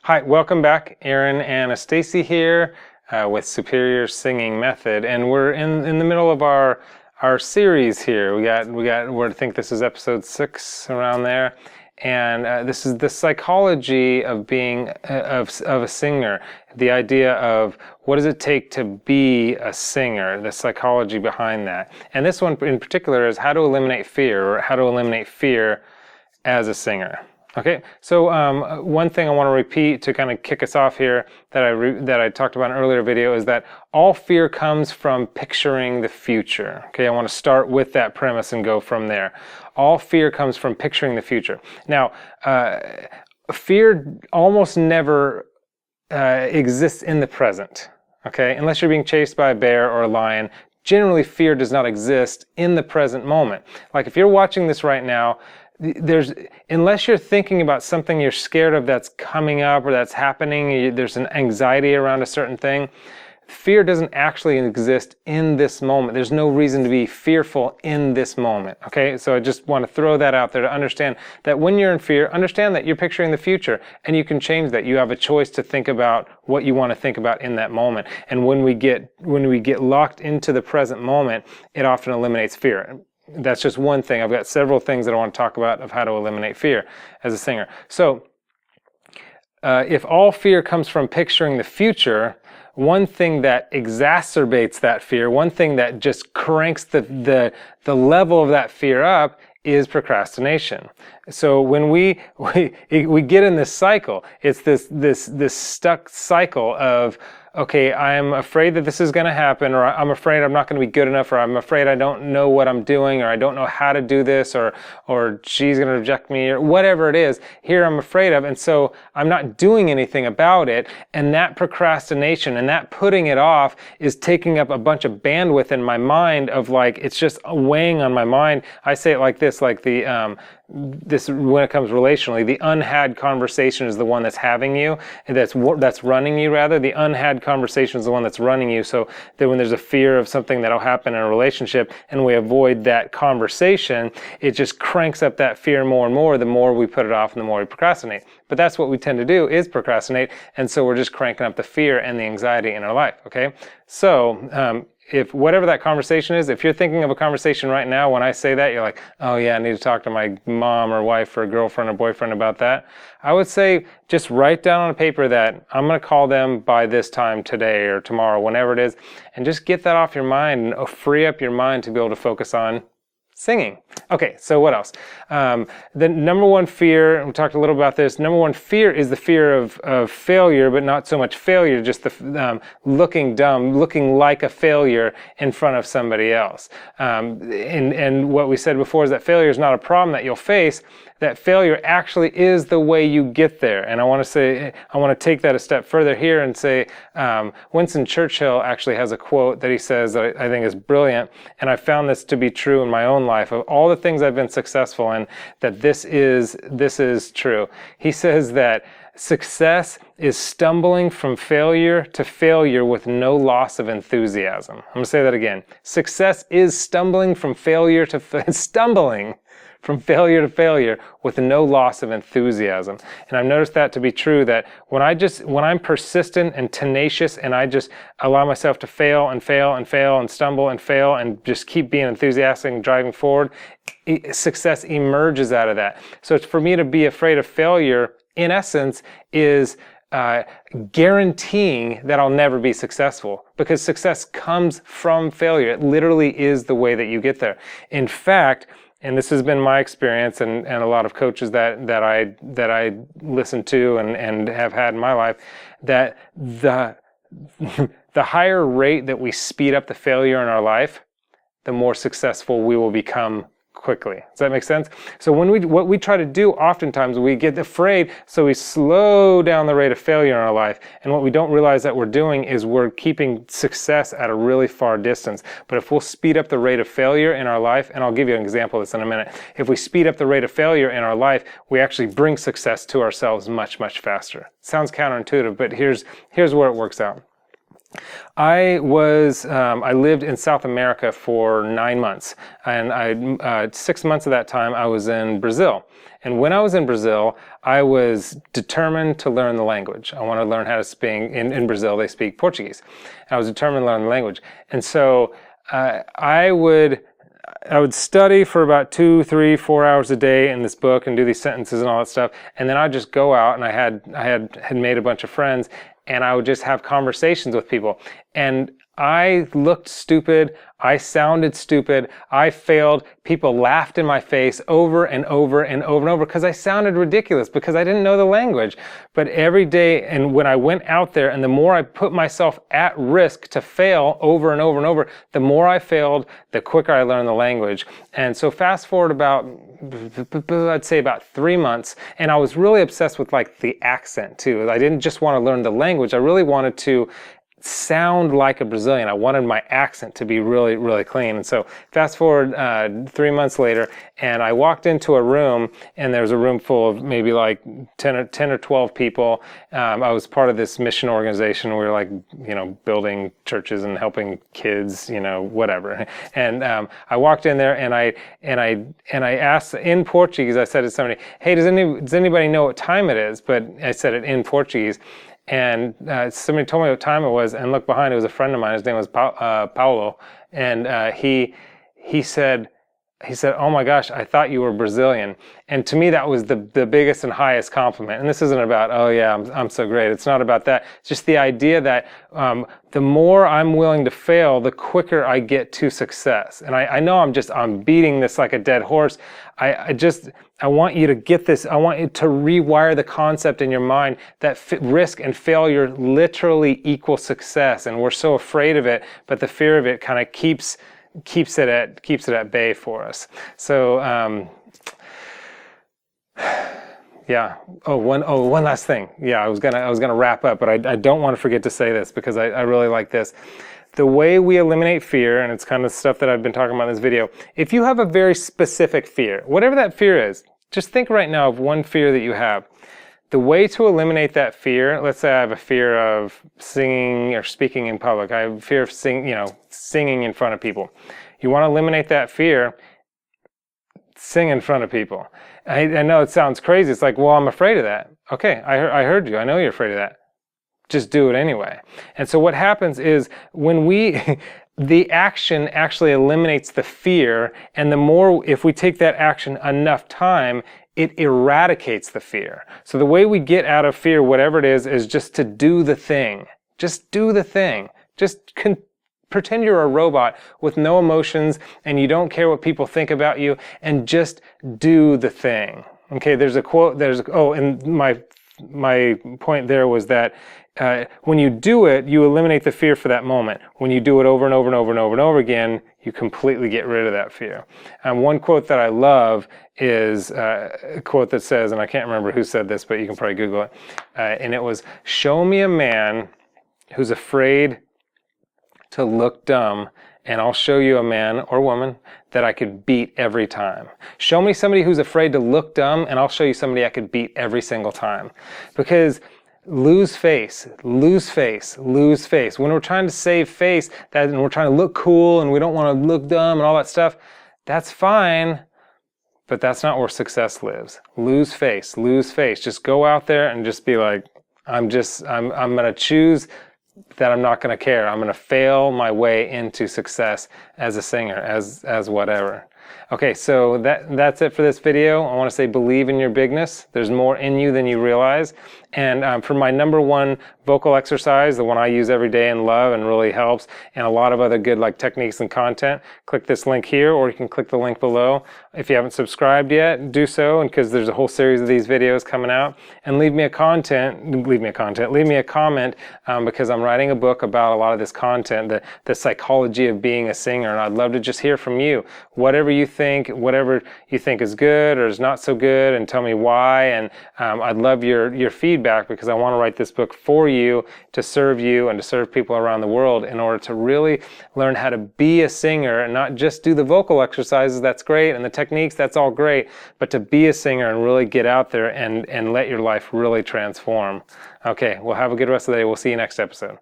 Hi, welcome back. Aaron and Stacy here with Superior Singing Method, and we're in the middle of our series here. We got I think this is episode 6 around there, and this is the psychology of being of a singer. The idea of what does it take to be a singer, the psychology behind that. And this one in particular is how to eliminate fear, or how to eliminate fear as a singer. Okay, so one thing I want to repeat to kind of kick us off here that I talked about in an earlier video is that all fear comes from picturing the future. Okay, I want to start with that premise and go from there. All fear comes from picturing the future. Now, fear almost never exists in the present. Okay, unless you're being chased by a bear or a lion. Generally, fear does not exist in the present moment. Like if you're watching this right now, unless you're thinking about something you're scared of that's coming up or that's happening, there's an anxiety around a certain thing, fear doesn't actually exist in this moment. There's no reason to be fearful in this moment. Okay, so I just want to throw that out there to understand that when you're in fear, understand that you're picturing the future and you can change that. You have a choice to think about what you want to think about in that moment. And when we get locked into the present moment, it often eliminates fear. That's just one thing. I've got several things that I want to talk about of how to eliminate fear as a singer. So, if all fear comes from picturing the future, one thing that exacerbates that fear, one thing that just cranks the level of that fear up is procrastination. So when we get in this cycle, it's this stuck cycle of, okay, I'm afraid that this is going to happen, or I'm afraid I'm not going to be good enough, or I'm afraid I don't know what I'm doing, or I don't know how to do this, or she's going to reject me, or whatever it is. Here I'm afraid of, and so I'm not doing anything about it. And that procrastination and that putting it off is taking up a bunch of bandwidth in my mind of like, it's just weighing on my mind. I say it like this, like this when it comes relationally, the unhad conversation is the one that's having you, and that's running you rather. The unhad conversation is the one that's running you. So that when there's a fear of something that'll happen in a relationship and we avoid that conversation, it just cranks up that fear more and more the more we put it off and the more we procrastinate. But that's what we tend to do, is procrastinate, and so we're just cranking up the fear and the anxiety in our life. Okay, so if whatever that conversation is, if you're thinking of a conversation right now, when I say that, you're like, oh yeah, I need to talk to my mom or wife or girlfriend or boyfriend about that. I would say just write down on a paper that I'm going to call them by this time today or tomorrow, whenever it is, and just get that off your mind and free up your mind to be able to focus on singing. Okay, so what else? The number one fear, we talked a little about this, number one fear is the fear of failure, but not so much failure, just the looking dumb, looking like a failure in front of somebody else. And what we said before is that failure is not a problem that you'll face, that failure actually is the way you get there. And I want to take that a step further here and say, Winston Churchill actually has a quote that he says that I think is brilliant, and I found this to be true in my own life. Of all the things I've been successful in, that this is true. He says that success is stumbling from failure to failure with no loss of enthusiasm. I'm going to say that again. Success is stumbling from failure to failure with no loss of enthusiasm. And I've noticed that to be true, that when I'm persistent and tenacious and I just allow myself to fail and fail and fail and stumble and fail and just keep being enthusiastic and driving forward, success emerges out of that. So it's for me to be afraid of failure, in essence, is guaranteeing that I'll never be successful, because success comes from failure. It literally is the way that you get there. In fact, and this has been my experience and a lot of coaches that I listen to and have had in my life, that the higher rate that we speed up the failure in our life, the more successful we will become quickly. Does that make sense? So what we try to do oftentimes, we get afraid, so we slow down the rate of failure in our life. And what we don't realize that we're doing is we're keeping success at a really far distance. But if we'll speed up the rate of failure in our life, and I'll give you an example of this in a minute. If we speed up the rate of failure in our life, we actually bring success to ourselves much, much faster. Sounds counterintuitive, but here's where it works out. I lived in South America for 9 months, and 6 months of that time I was in Brazil. And when I was in Brazil, I was determined to learn the language. I wanted to learn how to speak. In Brazil, they speak Portuguese. And I was determined to learn the language. And so I would study for about 2, 3, 4 hours a day in this book and do these sentences and all that stuff. And then I'd just go out, and I had made a bunch of friends, and I would just have conversations with people. And I looked stupid. I sounded stupid. I failed. People laughed in my face over and over and over and over because I sounded ridiculous, because I didn't know the language. But every day, and when I went out there, and the more I put myself at risk to fail over and over and over, the more I failed, the quicker I learned the language. And so fast forward about, I'd say about 3 months, and I was really obsessed with like the accent too. I didn't just want to learn the language. I really wanted to sound like a Brazilian. I wanted my accent to be really, really clean. And so fast forward 3 months later, and I walked into a room, and there was a room full of maybe like 10 or 12 people. I was part of this mission organization. We were like, building churches and helping kids, whatever. And I walked in there, and I asked in Portuguese. I said to somebody, "Hey, does anybody know what time it is?" But I said it in Portuguese. And somebody told me what time it was, and looked behind. It was a friend of mine. His name was Paulo, and he said, "Oh my gosh, I thought you were Brazilian." And to me, that was the biggest and highest compliment. And this isn't about, "Oh yeah, I'm so great." It's not about that. It's just the idea that the more I'm willing to fail, the quicker I get to success. And I know I'm beating this like a dead horse. I want you to get this. I want you to rewire the concept in your mind that risk and failure literally equal success. And we're so afraid of it, but the fear of it kind of keeps it at bay for us. So, yeah. One last thing. Yeah, I was gonna wrap up, but I don't want to forget to say this, because I really like this. The way we eliminate fear, and it's kind of stuff that I've been talking about in this video, if you have a very specific fear, whatever that fear is, just think right now of one fear that you have. The way to eliminate that fear, let's say I have a fear of singing or speaking in public. I have a fear of singing in front of people. You want to eliminate that fear, sing in front of people. I know it sounds crazy. It's like, well, I'm afraid of that. Okay, I heard you. I know you're afraid of that. Just do it anyway. And so what happens is when the action actually eliminates the fear, and if we take that action enough time, it eradicates the fear. So the way we get out of fear, whatever it is just to do the thing. Just do the thing. Just pretend you're a robot with no emotions, and you don't care what people think about you, and just do the thing. Okay, there's a quote, and my point there was that when you do it, you eliminate the fear for that moment. When you do it over and over and over and over and over again, you completely get rid of that fear. One quote that I love is a quote that says, and I can't remember who said this, but you can probably Google it, and it was, "Show me a man who's afraid to look dumb, and I'll show you a man or woman that I could beat every time. Show me somebody who's afraid to look dumb, and I'll show you somebody I could beat every single time." Because lose face. When we're trying to save face, and we're trying to look cool, and we don't want to look dumb and all that stuff, that's fine, but that's not where success lives. Lose face. Just go out there and just be like, I'm going to choose that I'm not going to care. I'm going to fail my way into success as a singer, as whatever. Okay, so that's it for this video. I want to say believe in your bigness. There's more in you than you realize. And for my number one vocal exercise, the one I use every day and love and really helps, and a lot of other good techniques and content, click this link here, or you can click the link below. If you haven't subscribed yet, do so, and because there's a whole series of these videos coming out. And leave me a comment, because I'm writing a book about a lot of this content, the psychology of being a singer, and I'd love to just hear from you. Whatever you think is good or is not so good, and tell me why. And I'd love your feedback, because I want to write this book for you, to serve you and to serve people around the world, in order to really learn how to be a singer and not just do the vocal exercises. That's great, and the techniques, that's all great, but to be a singer and really get out there and let your life really transform. Okay, well, have a good rest of the day. We'll see you next episode.